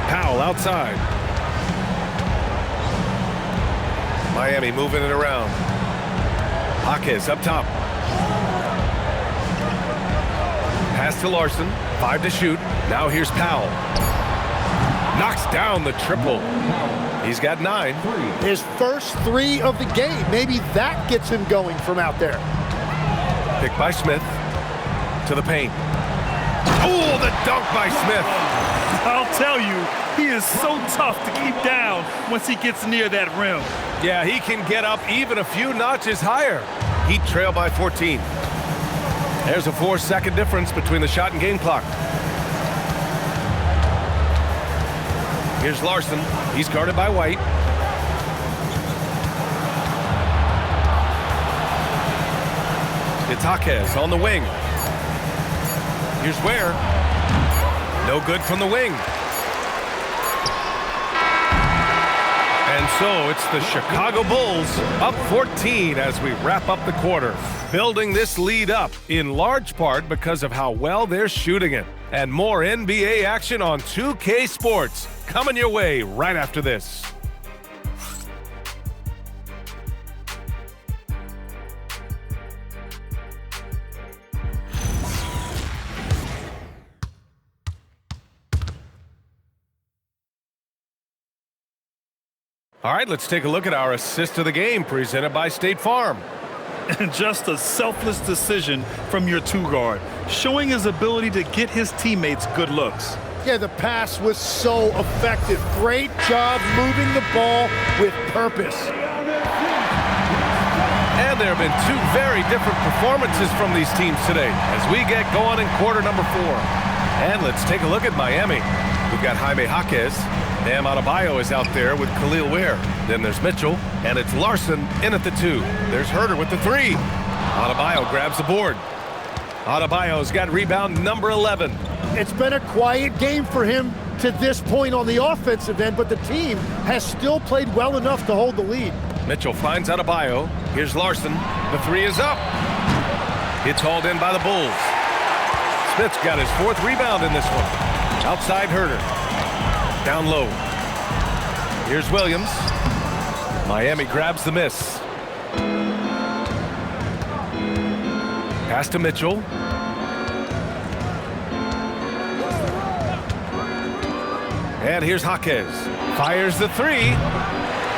Powell outside. Miami moving it around. Jaquez up top. Pass to Larson. 5 to shoot. Now here's Powell. Knocks down the triple. He's got 9. His first 3 of the game. Maybe that gets him going from out there. Picked by Smith. To the paint. Oh, the dunk by Smith. I'll tell you, he is so tough to keep down once he gets near that rim. Yeah, he can get up even a few notches higher. Heat trail by 14. There's a 4-second difference between the shot and game clock. Here's Larson. He's guarded by White. It's Jaquez on the wing. Here's Ware. No good from the wing. And so it's the Chicago Bulls up 14 as we wrap up the quarter. Building this lead up in large part because of how well they're shooting it. And more NBA action on 2K Sports coming your way right after this. All right, let's take a look at our assist of the game presented by State Farm. And just a selfless decision from your two-guard, showing his ability to get his teammates good looks. Yeah, the pass was so effective. Great job moving the ball with purpose. And there have been two very different performances from these teams today as we get going in quarter number 4. And let's take a look at Miami. We've got Jaime Jaquez. Bam Adebayo is out there with Khalil Ware. Then there's Mitchell, and it's Larson in at the 2. There's Herro with the 3. Adebayo grabs the board. Adebayo's got rebound number 11. It's been a quiet game for him to this point on the offensive end, but the team has still played well enough to hold the lead. Mitchell finds Adebayo. Here's Larson. The 3 is up. It's hauled in by the Bulls. Smith's got his 4th rebound in this one. Outside Herro. Down low. Here's Williams. Miami grabs the miss. Pass to Mitchell. And here's Jaquez. Fires the 3.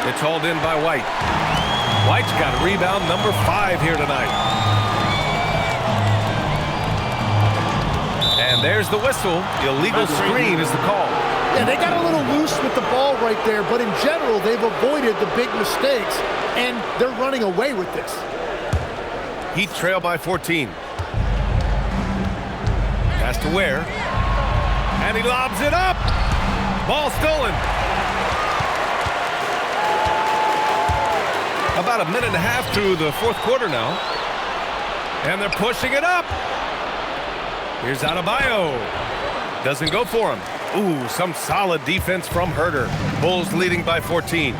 It's hauled in by White. White's got rebound number 5 here tonight. And there's the whistle. Illegal screen is the call. Yeah, they got a little loose with the ball right there, but in general, they've avoided the big mistakes, and they're running away with this. Heat trail by 14. Pass to Ware. And he lobs it up. Ball stolen. About a minute and a half through the 4th quarter now. And they're pushing it up. Here's Adebayo. Doesn't go for him. Ooh, some solid defense from Herro. Bulls leading by 14.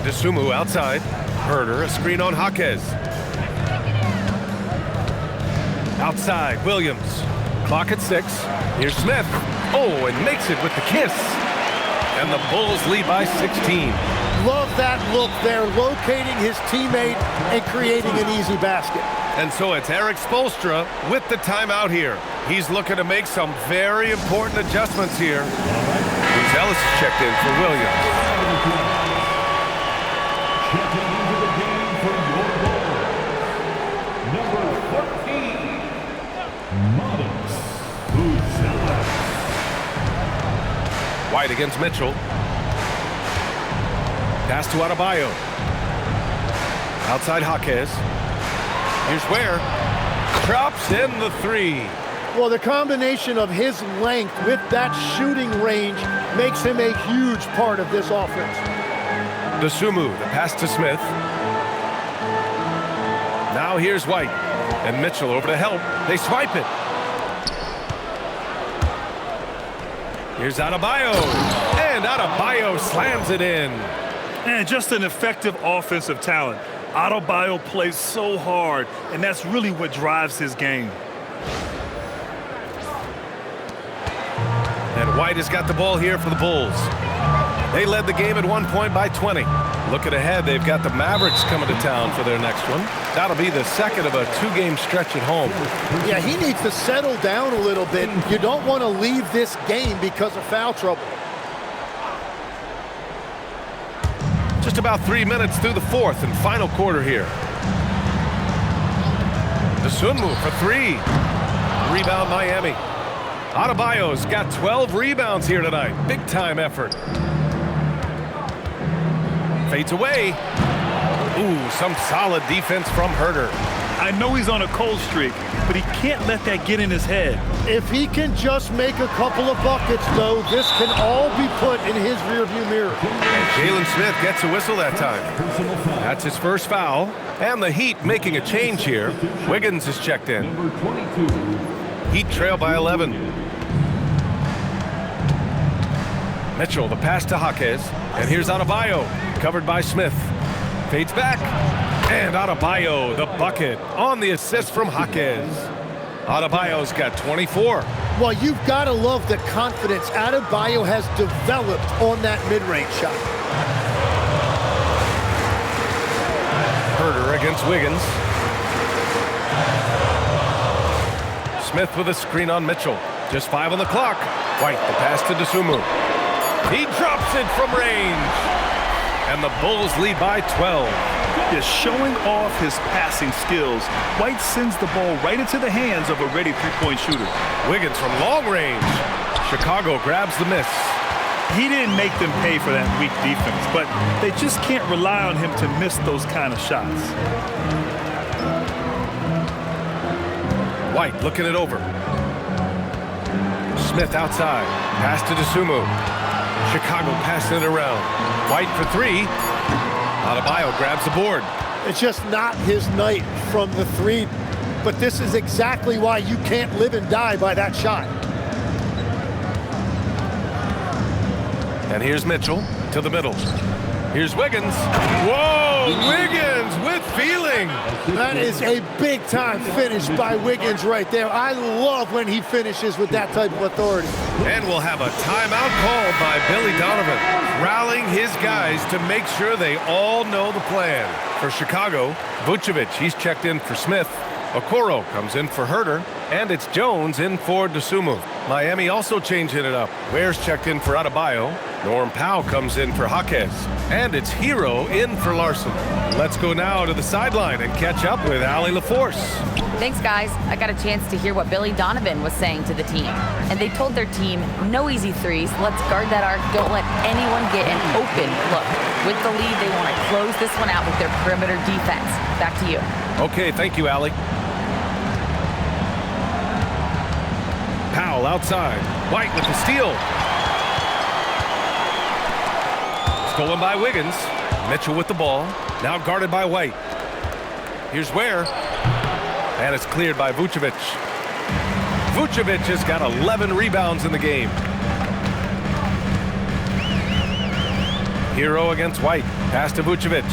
DeSumo outside. Herro, a screen on Jaquez. Outside, Williams. Clock at 6. Here's Smith. Oh, and makes it with the kiss. And the Bulls lead by 16. Love that look there, locating his teammate and creating an easy basket. And so it's Eric Spoelstra with the timeout here. He's looking to make some very important adjustments here. Bruce Ellis is checked in for Williams. Checking into the game for your ball. Number 14, Modest Buzelis. White against Mitchell. Pass to Adebayo. Outside Jaquez. Here's Ware. Drops in the 3. Well, the combination of his length with that shooting range makes him a huge part of this offense. DeSumo, the pass to Smith. Now here's White. And Mitchell over to help. They swipe it. Here's Adebayo. And Adebayo slams it in. And just an effective offensive talent. Adebayo plays so hard, and that's really what drives his game. And White has got the ball here for the Bulls. They led the game at one point by 20. Looking ahead, they've got the Mavericks coming to town for their next one. That'll be the second of a 2-game stretch at home. Yeah, he needs to settle down a little bit. You don't want to leave this game because of foul trouble. Just about 3 minutes through the 4th and final quarter here. DeSumo for 3. Rebound Miami. Adebayo's got 12 rebounds here tonight. Big time effort. Fades away. Ooh, some solid defense from Herro. I know he's on a cold streak, but he can't let that get in his head. If he can just make a couple of buckets, though, this can all be put in his rearview mirror. And Jalen Smith gets a whistle that time. That's his first foul. And the Heat making a change here. Wiggins is checked in. Number 22. Heat trail by 11. Mitchell, the pass to Jaquez. And here's Adebayo, covered by Smith. Fades back. And Adebayo, the bucket, on the assist from Jaquez. Adebayo's got 24. Well, you've got to love the confidence Adebayo has developed on that mid-range shot. Herro against Wiggins. Smith with a screen on Mitchell. Just 5 on the clock. White, the pass to Dosunmu. He drops it from range. And the Bulls lead by 12. Just showing off his passing skills, White sends the ball right into the hands of a ready three-point shooter. Wiggins from long range. Chicago grabs the miss. He didn't make them pay for that weak defense, but they just can't rely on him to miss those kind of shots. White looking it over. Smith outside. Pass to Dosunmu. Chicago passing it around. White for 3. Adebayo grabs the board. It's just not his night from the 3, but this is exactly why you can't live and die by that shot. And here's Mitchell to the middle. Here's Wiggins. Whoa, Wiggins with feeling. That is a big-time finish by Wiggins right there. I love when he finishes with that type of authority. And we'll have a timeout called by Billy Donovan, rallying his guys to make sure they all know the plan. For Chicago, Vucevic, he's checked in for Smith. Okoro comes in for Herro, and it's Jones in for Dosunmu. Miami also changing it up. Ware's checked in for Adebayo. Norm Powell comes in for Jaquez. And it's Herro in for Larson. Let's go now to the sideline and catch up with Allie LaForce. Thanks, guys. I got a chance to hear what Billy Donovan was saying to the team. And they told their team, no easy threes. Let's guard that arc. Don't let anyone get an open look. With the lead, they want to close this one out with their perimeter defense. Back to you. Okay, thank you, Allie. Powell outside. White with the steal. Stolen by Wiggins. Mitchell with the ball. Now guarded by White. Here's Ware. And it's cleared by Vucevic. Vucevic has got 11 rebounds in the game. Herro against White. Pass to Vucevic.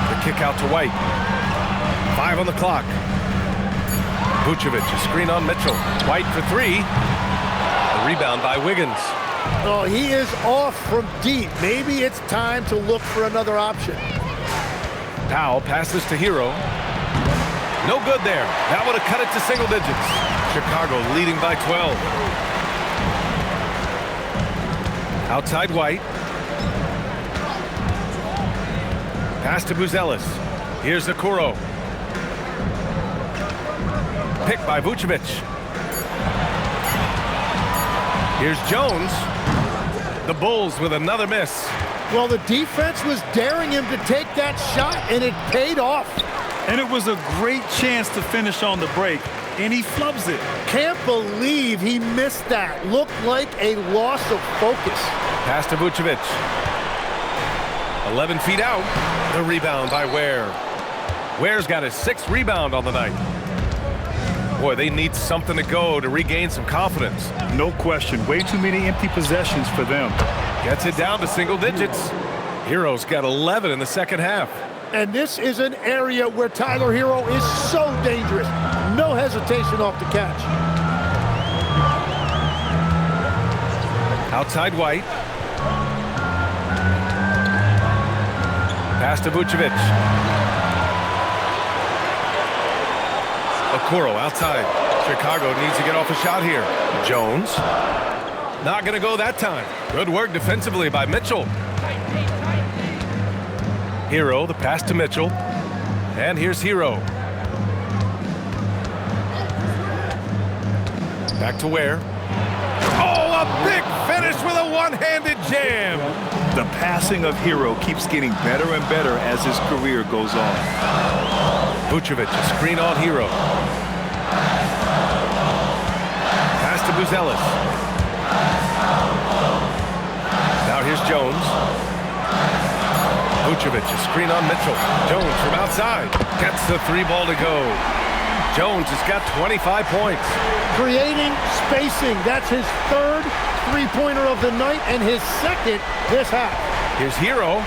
The kick out to White. 5 on the clock. Vucevic, a screen on Mitchell. White for 3. A rebound by Wiggins. Oh, he is off from deep. Maybe it's time to look for another option. Powell passes to Herro. No good there. That would have cut it to single digits. Chicago leading by 12. Outside White. Pass to Buzelis. Here's Okoro. Picked by Vucevic. Here's Jones. The Bulls with another miss. Well, the defense was daring him to take that shot, and it paid off. And it was a great chance to finish on the break, and he flubs it. Can't believe he missed that. Looked like a loss of focus. Pass to Vucevic. 11 feet out. The rebound by Ware. Ware's got his 6th rebound on the night. Boy, they need something to go to regain some confidence. No question. Way too many empty possessions for them. Gets it down to single digits. Herro's got 11 in the second half. And this is an area where Tyler Herro is so dangerous. No hesitation off the catch. Outside White. Pass to Vucevic. Okoro outside. Chicago needs to get off a shot here. Jones. Not going to go that time. Good work defensively by Mitchell. Herro, the pass to Mitchell. And here's Herro. Back to Ware. Oh, A big finish with a one-handed jam. The passing of Herro keeps getting better and better as his career goes on. Vucevic, a screen on Herro. Pass to Buzelis. Now here's Jones. Vucevic, a screen on Mitchell. Jones from outside. Gets the three ball to go. Jones has got 25 points. Creating spacing. That's his third three-pointer of the night and his second this half. Here's Herro.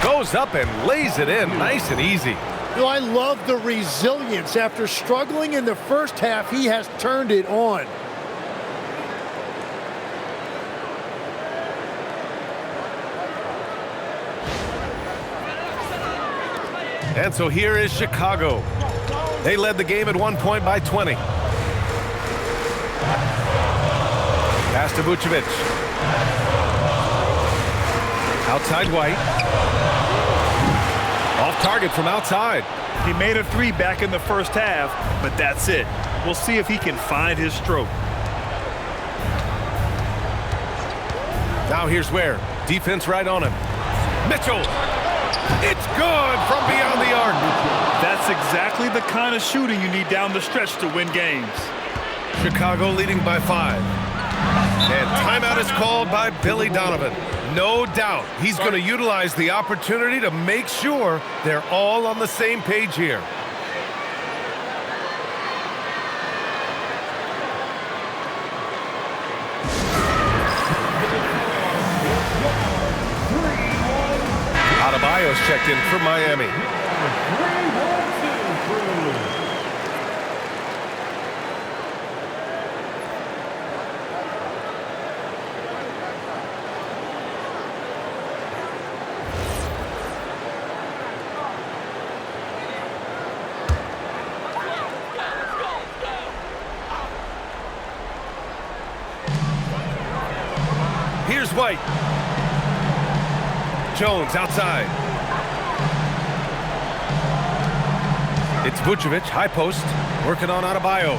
Goes up and lays it in nice and easy. You know, I love the resilience. After struggling in the first half, he has turned it on. And so here is Chicago. They led the game at one point by 20. Pass to Vucevic. Outside White. Off target from outside. He made a three back in the first half, but that's it. We'll see if he can find his stroke. Now here's Ware. Defense right on him. Mitchell. It's good from beyond the arc. That's exactly the kind of shooting you need down the stretch to win games. Chicago leading by 5. And timeout is called by Billy Donovan. No doubt he's going to utilize the opportunity to make sure they're all on the same page here. Adebayo's checked in for Miami. Here's White. Jones outside. It's Vucevic, high post, working on Adebayo.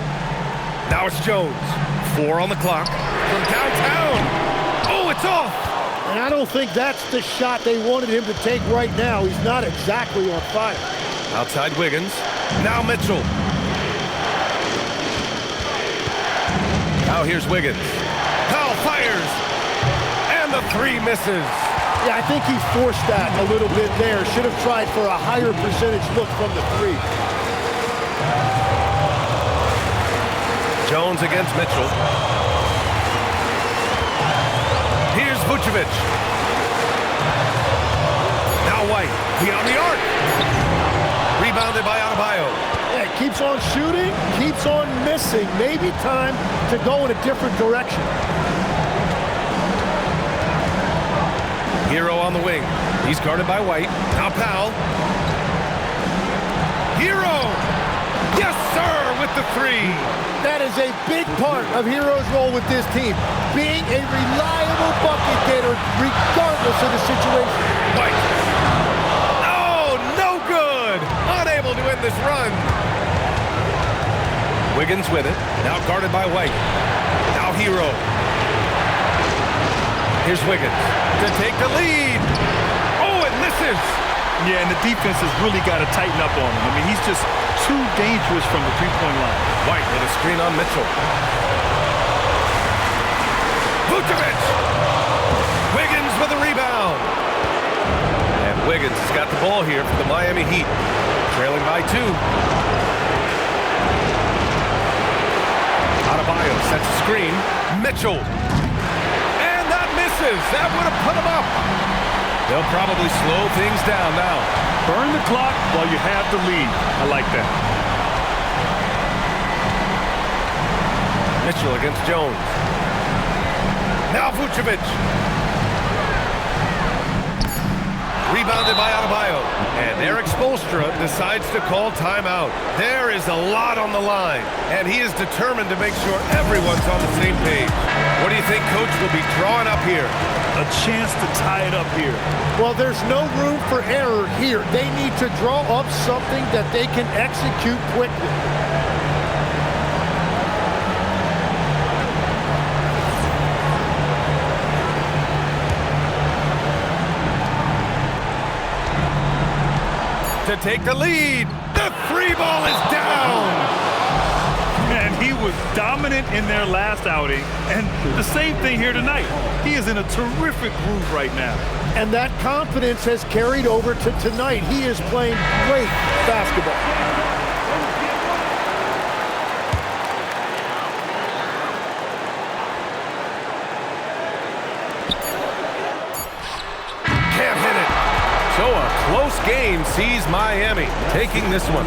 Now it's Jones. 4 on the clock from downtown. Oh, it's off. And I don't think that's the shot they wanted him to take right now. He's not exactly on fire. Outside Wiggins. Now Mitchell. Now here's Wiggins. Powell fires. And the three misses. Yeah, I think he forced that a little bit there. Should have tried for a higher percentage look from the three. Jones against Mitchell. Here's Vucevic. Now White, beyond the arc. Rebounded by Adebayo. Yeah, keeps on shooting, keeps on missing. Maybe time to go in a different direction. Herro on the wing. He's guarded by White. Now Powell. Herro! Yes, sir, with the three. That is a big part of Herro's role with this team, being a reliable bucket getter regardless of the situation. White. Oh, no good. Unable to end this run. Wiggins with it. Now guarded by White. Now Herro. Here's Wiggins to take the lead. Oh, it misses. Yeah, and the defense has really got to tighten up on him. I mean, he's just too dangerous from the three-point line. White with a screen on Mitchell. Vucevic. Wiggins with a rebound. And Wiggins has got the ball here for the Miami Heat. Trailing by 2. Adebayo sets a screen. Mitchell. And that misses. That would have put him up. They'll probably slow things down now. Burn the clock while you have the lead. I like that. Mitchell against Jones. Now Vucevic. Rebounded by Adebayo. And Eric Spoelstra decides to call timeout. There is a lot on the line, and he is determined to make sure everyone's on the same page. What do you think Coach will be drawing up here? A chance to tie it up here. Well, there's no room for error here. They need to draw up something that they can execute quickly. to take the lead. The free ball is down. And he was dominant in their last outing, and the same thing here tonight. He is in a terrific groove right now. And that confidence has carried over to tonight. He is playing great basketball. So a close game sees Miami taking this one.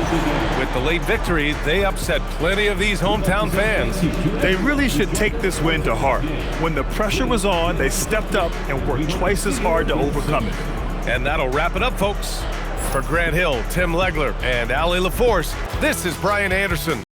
With the late victory, they upset plenty of these hometown fans. They really should take this win to heart. When the pressure was on, they stepped up and worked twice as hard to overcome it. And that'll wrap it up, folks. For Grant Hill, Tim Legler, and Allie LaForce, this is Brian Anderson.